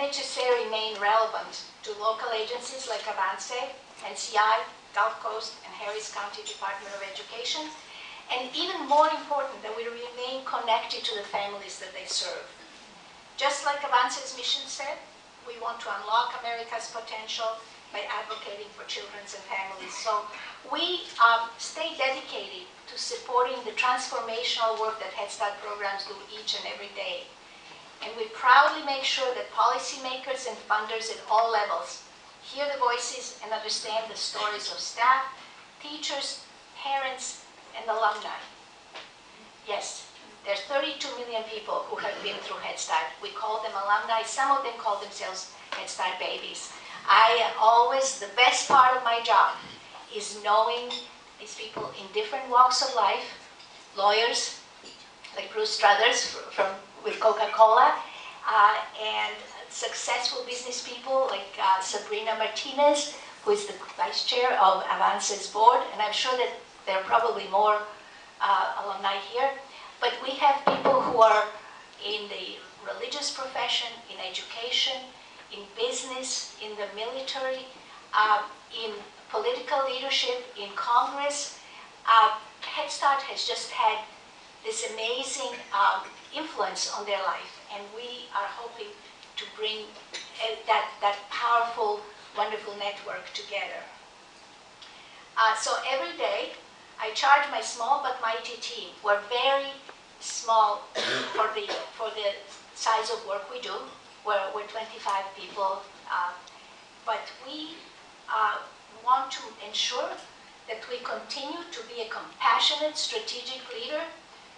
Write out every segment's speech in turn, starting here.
NHSA remain relevant to local agencies like Avance, NCI, Gulf Coast, and Harris County Department of Education, and even more important, that we remain connected to the families that they serve. Just like Avance's mission said, we want to unlock America's potential by advocating for children and families. So we stay dedicated to supporting the transformational work that Head Start programs do each and every day. And we proudly make sure that policymakers and funders at all levels hear the voices and understand the stories of staff, teachers, parents, and alumni. Yes, there are 32 million people who have been through Head Start. We call them alumni. Some of them call themselves Head Start babies. The best part of my job is knowing these people in different walks of life, lawyers like Bruce Struthers with Coca-Cola, and successful business people like Sabrina Martinez, who is the vice chair of Avance's board, and I'm sure that there are probably more alumni here. But we have people who are in the religious profession, in education, in business, in the military, in political leadership, in Congress. Head Start has just had this amazing influence on their life, and we are hoping to bring that powerful, wonderful network together. So every day, I charge my small but mighty team. We're very small for the size of work we do. We're 25 people, but we want to ensure that we continue to be a compassionate, strategic leader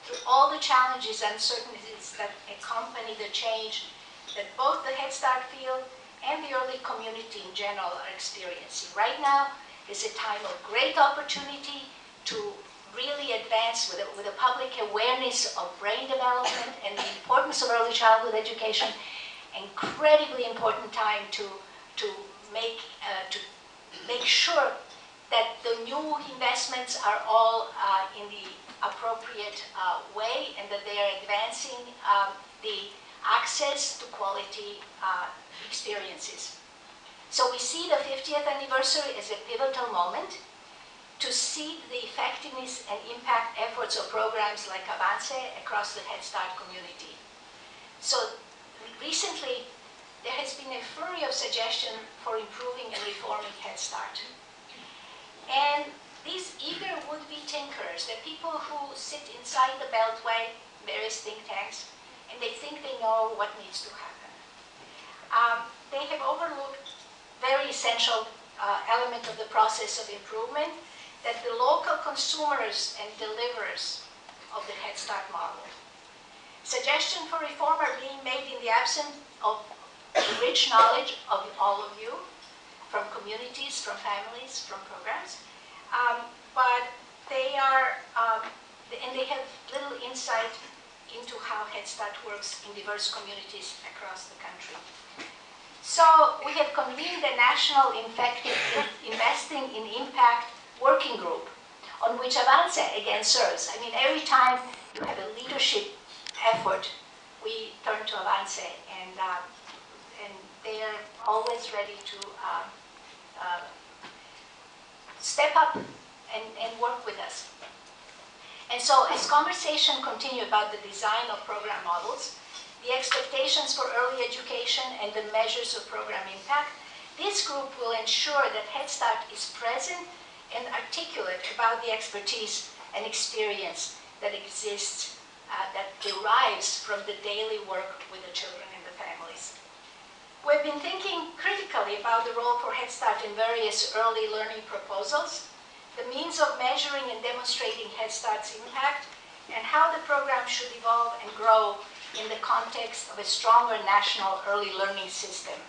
through all the challenges and uncertainties that accompany the change that both the Head Start field and the early community in general are experiencing. Right now is a time of great opportunity to really advance with a public awareness of brain development and the importance of early childhood education. Incredibly important time to make sure that the new investments are all in the appropriate way, and that they are advancing the access to quality experiences. So we see the 50th anniversary as a pivotal moment to see the effectiveness and impact efforts of programs like Avance across the Head Start community. So recently, there has been a flurry of suggestions for improving and reforming Head Start. And these eager would-be thinkers, the people who sit inside the Beltway, various think tanks, and they think they know what needs to happen. They have overlooked very essential element of the process of improvement, that the local consumers and deliverers of the Head Start model. Suggestions for reform are being made in the absence of the rich knowledge of all of you, from communities, from families, from programs, but they are, and they have little insight into how Head Start works in diverse communities across the country. So we have convened a national Investing in Impact working group on which Avance again serves. I mean, every time you have a leadership effort, we turn to Avance, and they are always ready to step up and work with us. And so as conversation continue about the design of program models, the expectations for early education, and the measures of program impact, this group will ensure that Head Start is present and articulate about the expertise and experience that exists, that derives from the daily work with the children and the families. We've been thinking critically about the role for Head Start in various early learning proposals, the means of measuring and demonstrating Head Start's impact, and how the program should evolve and grow in the context of a stronger national early learning system.